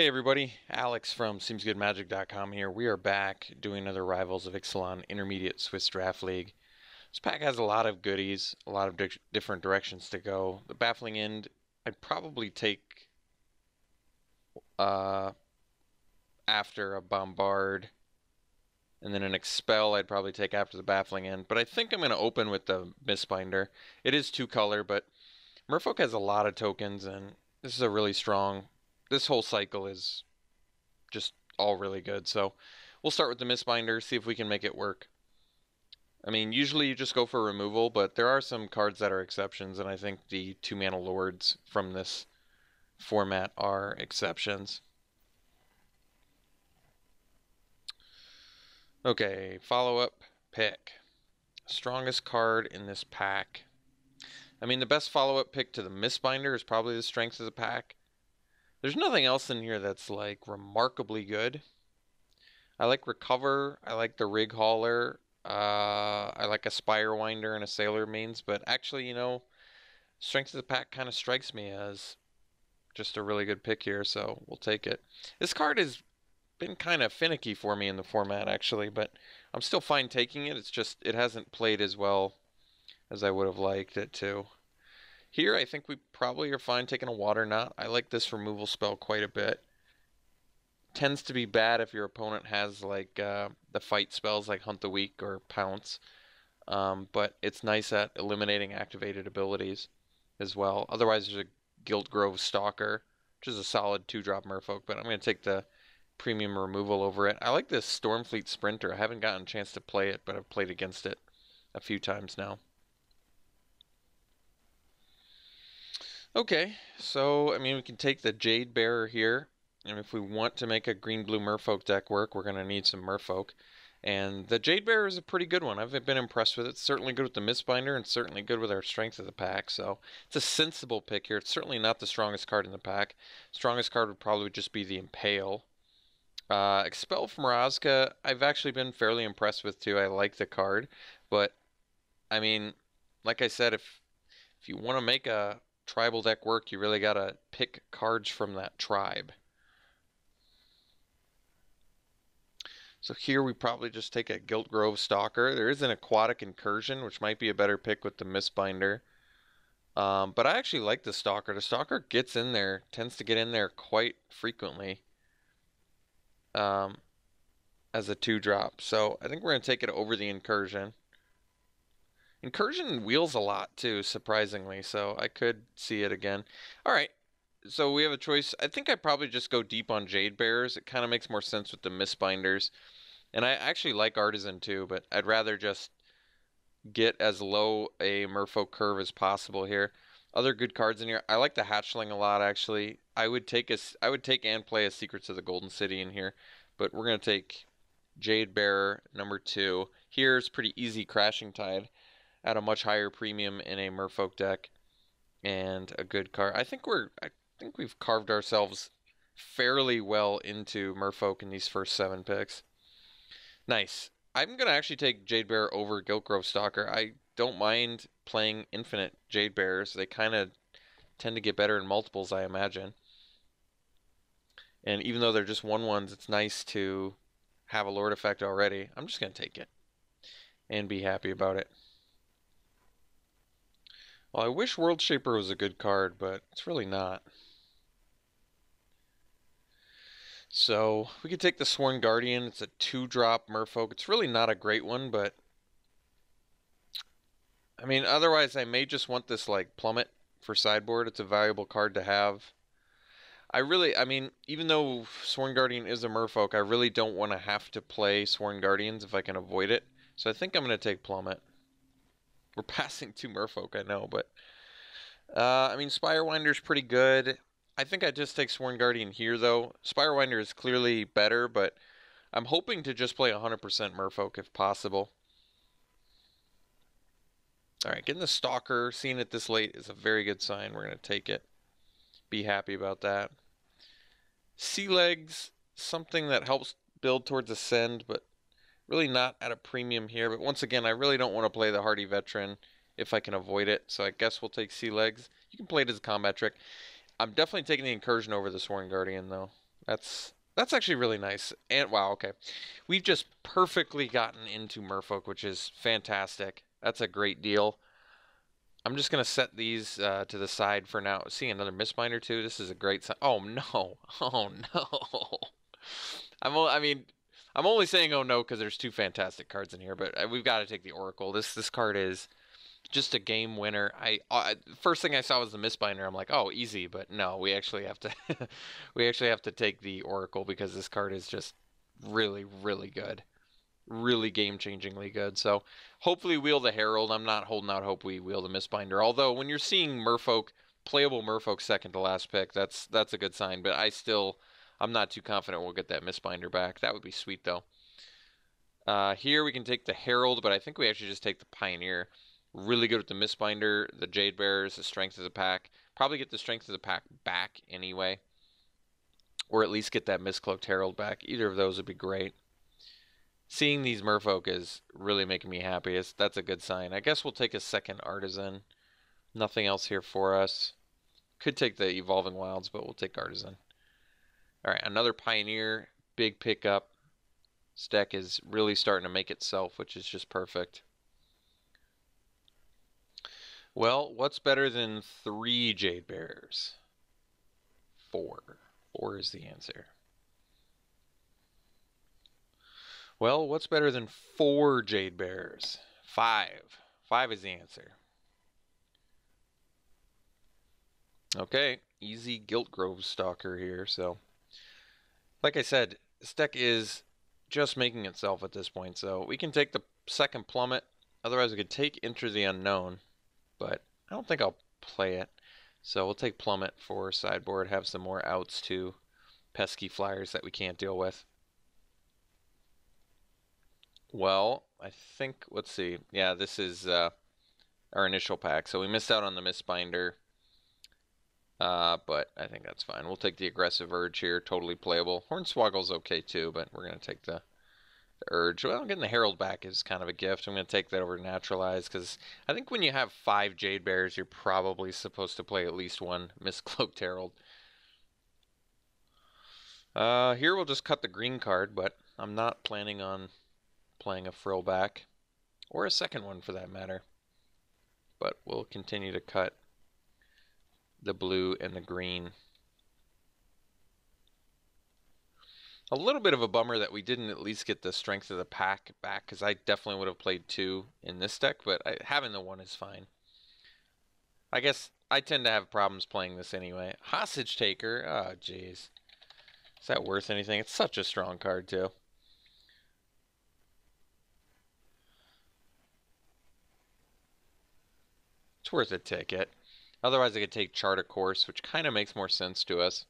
Hey everybody, Alex from SeemsGoodMagic.com here. We are back doing another Rivals of Ixalan Intermediate Swiss Draft League. This pack has a lot of goodies, a lot of different directions to go. The Baffling End, I'd probably take uh, after a Bombard, and then an Expel I'd probably take after the Baffling End. But I think I'm going to open with the Mistbinder. It is two color, but Merfolk has a lot of tokens, and this is a really strong. This whole cycle is just all really good. So we'll start with the Mistbinder, see if we can make it work. I mean, usually you just go for removal, but there are some cards that are exceptions, and I think the 2-mana lords from this format are exceptions. Okay, follow-up pick. Strongest card in this pack. I mean, the best follow-up pick to the Mistbinder is probably the strength of the pack. There's nothing else in here that's like remarkably good. I like Recover. I like the Rig Hauler. I like a Spirewinder and a Sailor Means. But actually, Strength of the Pack kind of strikes me as just a really good pick here. So we'll take it. This card has been kind of finicky for me in the format, actually. But I'm still fine taking it. It's just it hasn't played as well as I would have liked it to. Here, I think we probably are fine taking a Water Knot. I like this removal spell quite a bit. Tends to be bad if your opponent has like the fight spells like Hunt the Weak or Pounce, but it's nice at eliminating activated abilities as well. Otherwise, there's a Guilt Grove Stalker, which is a solid 2-drop Merfolk, but I'm going to take the premium removal over it. I like this Stormfleet Sprinter. I haven't gotten a chance to play it, but I've played against it a few times now. Okay, so I mean we can take the Jade Bearer here. And if we want to make a green-blue Merfolk deck work, we're going to need some Merfolk. And the Jade Bearer is a pretty good one. I've been impressed with it. It's certainly good with the Mistbinder and certainly good with our strength of the pack. So it's a sensible pick here. It's certainly not the strongest card in the pack. Strongest card would probably just be the Impale. Expel from Razka, I've actually been fairly impressed with too. I like the card. But, I mean, like I said, if you want to make a tribal deck work, you really got to pick cards from that tribe. So here we probably just take a Guilt Grove Stalker. There is an Aquatic Incursion, which might be a better pick with the Mistbinder. But I actually like the Stalker. The Stalker gets in there, tends to get in there quite frequently as a 2-drop. So I think we're going to take it over the Incursion. Incursion wheels a lot too, surprisingly, so I could see it again. All right, so we have a choice. I think I'd probably just go deep on Jade Bearers. It kind of makes more sense with the Mistbinders. And I actually like Artisan too, but I'd rather just get as low a Merfolk curve as possible here. Other good cards in here. I like the Hatchling a lot, actually. I would take and play a Secrets of the Golden City in here, but we're going to take Jade Bearer number 2. Here's pretty easy Crashing Tide at a much higher premium in a Merfolk deck, and a good card. I think we've carved ourselves fairly well into Merfolk in these first 7 picks. Nice. I'm going to actually take Jade Bearer over Guilt Grove Stalker. I don't mind playing infinite Jade Bearers. They kind of tend to get better in multiples, I imagine. And even though they're just 1/1s, it's nice to have a Lord effect already. I'm just going to take it and be happy about it. Well, I wish World Shaper was a good card, but it's really not. So we could take the Sworn Guardian. It's a 2-drop Merfolk. It's really not a great one, but I mean, otherwise I may just want this like Plummet for sideboard. It's a valuable card to have. I mean, even though Sworn Guardian is a Merfolk, I really don't want to have to play Sworn Guardians if I can avoid it. So I think I'm going to take Plummet. We're passing 2 Merfolk, I know, but I mean, Spirewinder's pretty good. I think I just take Sworn Guardian here, though. Spirewinder is clearly better, but I'm hoping to just play 100% Merfolk if possible. All right, getting the Stalker, seeing it this late is a very good sign. We're going to take it. Be happy about that. Sea Legs, something that helps build towards Ascend, but really not at a premium here. But once again, I really don't want to play the Hardy Veteran if I can avoid it. So I guess we'll take Sea Legs. You can play it as a combat trick. I'm definitely taking the Incursion over the Sworn Guardian, though. That's actually really nice. And wow, okay. We've just perfectly gotten into Merfolk, which is fantastic. That's a great deal. I'm just gonna set these to the side for now. See another Mistbinder too. This is a great sign. Oh no! Oh no! I mean, I'm only saying oh no because there's two fantastic cards in here, but we've got to take the Oracle. This card is just a game winner. First thing I saw was the Mistbinder. I'm like, oh, easy, but no, we actually have to we actually have to take the Oracle because this card is just really, really good, really game-changingly good. So hopefully wheel the Herald. I'm not holding out hope we wheel the Mistbinder. Although when you're seeing Merfolk, playable Merfolk second to last pick, that's a good sign. But I'm not too confident we'll get that Mistbinder back. That would be sweet though. Here we can take the Herald, but I think we actually just take the Pioneer. Really good with the Mistbinder, the Jade Bearers, the Strength of the Pack. Probably get the Strength of the Pack back anyway. Or at least get that Mistcloaked Herald back. Either of those would be great. Seeing these Merfolk is really making me happy. That's a good sign. I guess we'll take a second Artisan. Nothing else here for us. Could take the Evolving Wilds, but we'll take Artisan. Alright, another Pioneer. Big pickup. This deck is really starting to make itself, which is just perfect. Well, what's better than 3 Jade Bearers? 4. 4 is the answer. Well, what's better than 4 Jade Bearers? 5. 5 is the answer. Okay, easy Gilt Grove Stalker here. So, like I said, this deck is just making itself at this point. So we can take the second Plummet. Otherwise, we could take Enter the Unknown. But I don't think I'll play it. So we'll take Plummet for sideboard. Have some more outs to pesky flyers that we can't deal with. Well, I think, let's see. Yeah, this is our initial pack. So we missed out on the Mistbinder. But I think that's fine. We'll take the Aggressive Urge here. Totally playable. Hornswoggle's okay too, but we're going to take the Urge. Well, getting the Herald back is kind of a gift. I'm going to take that over Naturalize because I think when you have 5 Jade Bears, you're probably supposed to play at least one Mistcloaked Herald. Here we'll just cut the green card, but I'm not planning on playing a frill back, or a second one for that matter. But we'll continue to cut the blue and the green. A little bit of a bummer that we didn't at least get the Strength of the Pack back, because I definitely would have played 2 in this deck, but having the 1 is fine. I guess I tend to have problems playing this anyway. Hostage Taker, oh jeez. Is that worth anything? It's such a strong card too. It's worth a ticket. Otherwise I could take Chart a Course, which kind of makes more sense to us.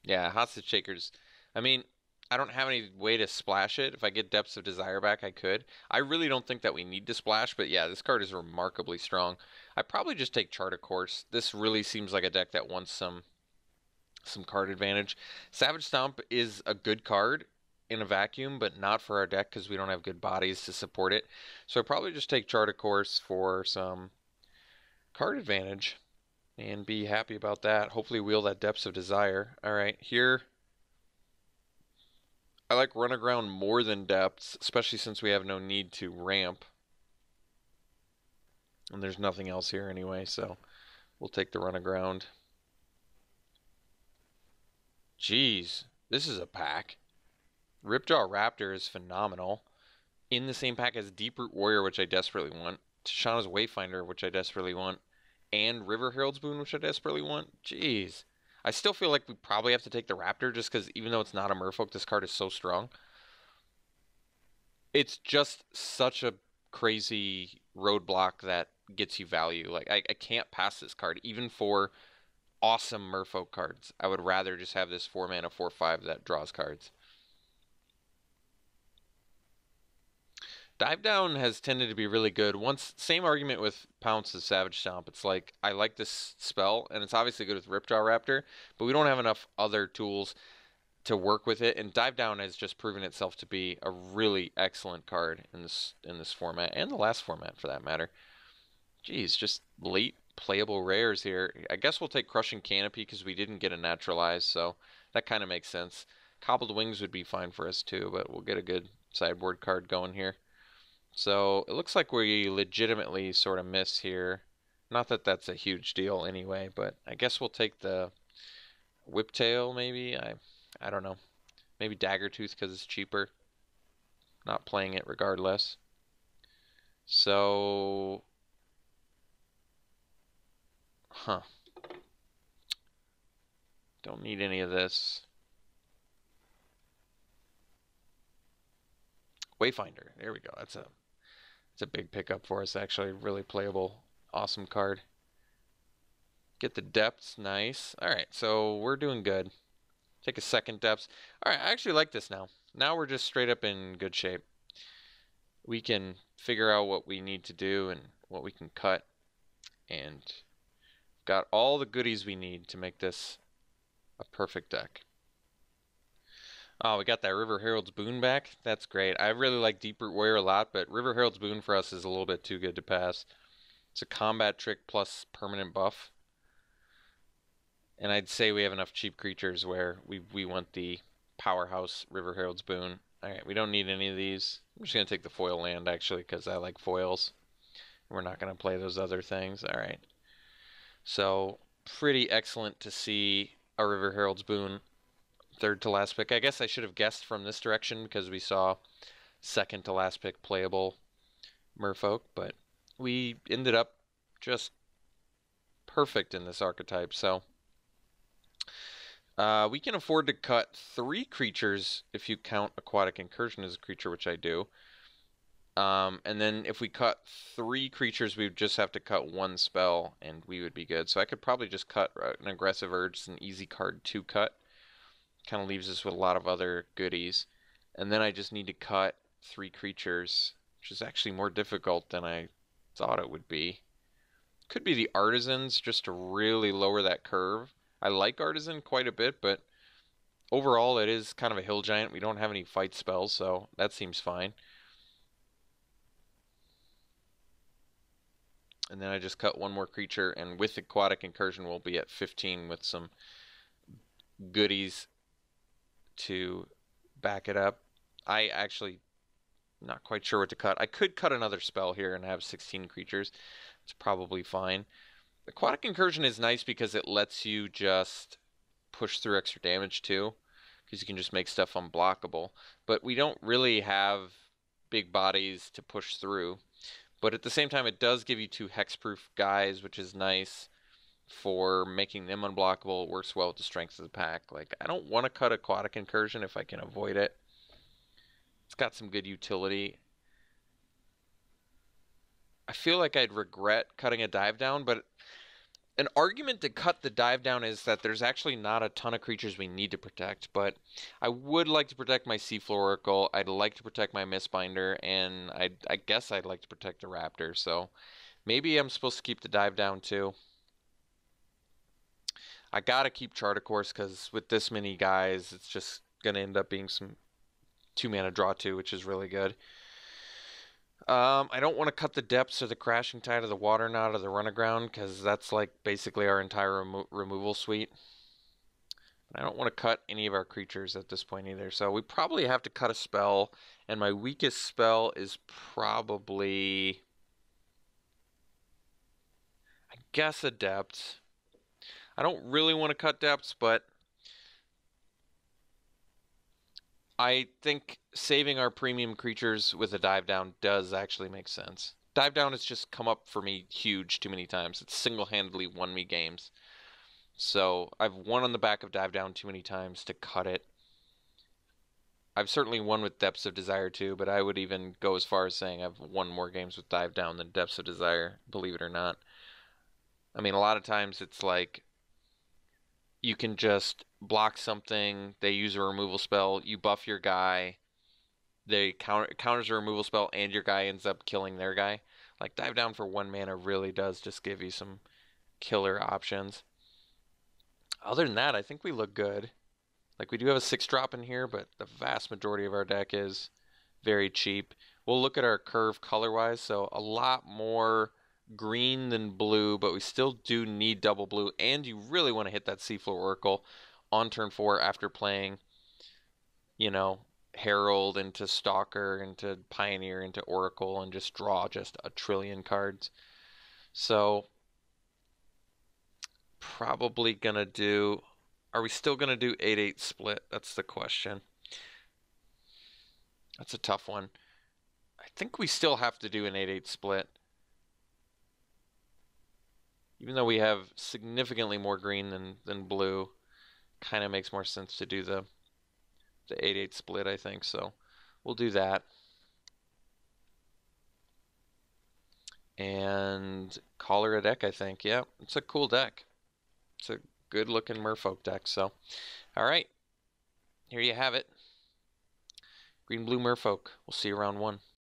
Yeah, Hostage Taker's... I mean, I don't have any way to splash it. If I get Depths of Desire back, I could. I really don't think that we need to splash, but yeah, this card is remarkably strong. I probably just take Chart a Course. This really seems like a deck that wants some card advantage. Savage Stomp is a good card in a vacuum, but not for our deck because we don't have good bodies to support it. So I probably just take Chart a Course for some card advantage and be happy about that. Hopefully wheel that Depths of Desire. Alright, here I like Run Aground more than Depths, especially since we have no need to ramp. And there's nothing else here anyway, so we'll take the Run Aground. Jeez, this is a pack. Ripjaw Raptor is phenomenal. In the same pack as Deeproot Warrior, which I desperately want. Tishana's Wayfinder, which I desperately want. And River Herald's Boon, which I desperately want. Jeez. I still feel like we probably have to take the Raptor just because even though it's not a Merfolk, this card is so strong. It's just such a crazy roadblock that gets you value. Like, I can't pass this card, even for awesome Merfolk cards. I would rather just have this 4-mana 4/5 that draws cards. Dive Down has tended to be really good. Same argument with Pounce as Savage Stomp. It's like, I like this spell, and it's obviously good with Ripjaw Raptor, but we don't have enough other tools to work with it, and Dive Down has just proven itself to be a really excellent card in this format, and the last format for that matter. Jeez, just late playable rares here. I guess we'll take Crushing Canopy because we didn't get a Naturalize, so that kind of makes sense. Cobbled Wings would be fine for us too, but we'll get a good sideboard card going here. So it looks like we legitimately sort of miss here. Not that that's a huge deal anyway, but I guess we'll take the Whiptail maybe. I don't know. Maybe Daggertooth because it's cheaper. Not playing it regardless. So, don't need any of this. Wayfinder. There we go. It's a big pickup for us actually. Really playable. Awesome card. Get the depths. Nice. All right, so we're doing good. Take a second depths. All right, I actually like this now. Now we're just straight up in good shape. We can figure out what we need to do and what we can cut, and got all the goodies we need to make this a perfect deck. Oh, we got that River Herald's Boon back. That's great. I really like Deeproot Warrior a lot, but River Herald's Boon for us is a little bit too good to pass. It's a combat trick plus permanent buff. And I'd say we have enough cheap creatures where we want the powerhouse River Herald's Boon. Alright, we don't need any of these. I'm just going to take the foil land, actually, because I like foils. We're not going to play those other things. Alright. So, pretty excellent to see a River Herald's Boon. Third to last pick. I guess I should have guessed from this direction because we saw second to last pick playable Merfolk, but we ended up just perfect in this archetype. So we can afford to cut 3 creatures if you count Aquatic Incursion as a creature, which I do. And then if we cut 3 creatures, we would just have to cut 1 spell, and we would be good. So I could probably just cut an Aggressive Urge. It's an easy card to cut. Kind of leaves us with a lot of other goodies. And then I just need to cut 3 creatures, which is actually more difficult than I thought it would be. Could be the Artisans, just to really lower that curve. I like Artisan quite a bit, but overall it is kind of a hill giant. We don't have any fight spells, so that seems fine. And then I just cut 1 more creature, and with Aquatic Incursion we'll be at 15 with some goodies to back it up. I actually not quite sure what to cut. I could cut another spell here and have 16 creatures. It's probably fine. Aquatic Incursion is nice because it lets you just push through extra damage too, because you can just make stuff unblockable. But we don't really have big bodies to push through. But at the same time, it does give you 2 hexproof guys, which is nice for making them unblockable. It works well with the strength of the pack. Like, I don't want to cut Aquatic Incursion if I can avoid it. It's got some good utility. I feel like I'd regret cutting a Dive Down, but an argument to cut the Dive Down is that there's actually not a ton of creatures we need to protect, but I would like to protect my Seafloor Oracle, I'd like to protect my Mistbinder, and I guess I'd like to protect the Raptor, so maybe I'm supposed to keep the Dive Down too. I gotta keep Chart Course because with this many guys, it's just gonna end up being some 2-mana draw 2, which is really good. I don't want to cut the Depths or the Crashing Tide or the Water Knot or the Run Aground because that's like basically our entire removal suite. I don't want to cut any of our creatures at this point either, so we probably have to cut a spell, and my weakest spell is probably, I guess, a Depths. I don't really want to cut Depths, but I think saving our premium creatures with a Dive Down does actually make sense. Dive Down has just come up for me huge too many times. It's single-handedly won me games. So I've won on the back of Dive Down too many times to cut it. I've certainly won with Depths of Desire too, but I would even go as far as saying I've won more games with Dive Down than Depths of Desire, believe it or not. I mean, a lot of times it's like you can just block something, they use a removal spell, you buff your guy, they counters a removal spell, and your guy ends up killing their guy. Like, Dive Down for 1 mana really does just give you some killer options. Other than that, I think we look good. Like, we do have a 6-drop in here, but the vast majority of our deck is very cheap. We'll look at our curve color-wise, so a lot more green than blue, but we still do need double blue, and you really want to hit that Seafloor Oracle. on turn 4 after playing, you know, Herald into Stalker into Pioneer into Oracle and just draw just a trillion cards. So probably gonna do. Are we still gonna do 8-8 split? That's the question. That's a tough one. I think we still have to do an 8-8 split. Even though we have significantly more green than blue, kind of makes more sense to do the 8-8 split, I think. So we'll do that. And call her a deck, I think. Yeah, it's a cool deck. It's a good looking Merfolk deck. So, all right. Here you have it. Green Blue Merfolk. We'll see you round 1.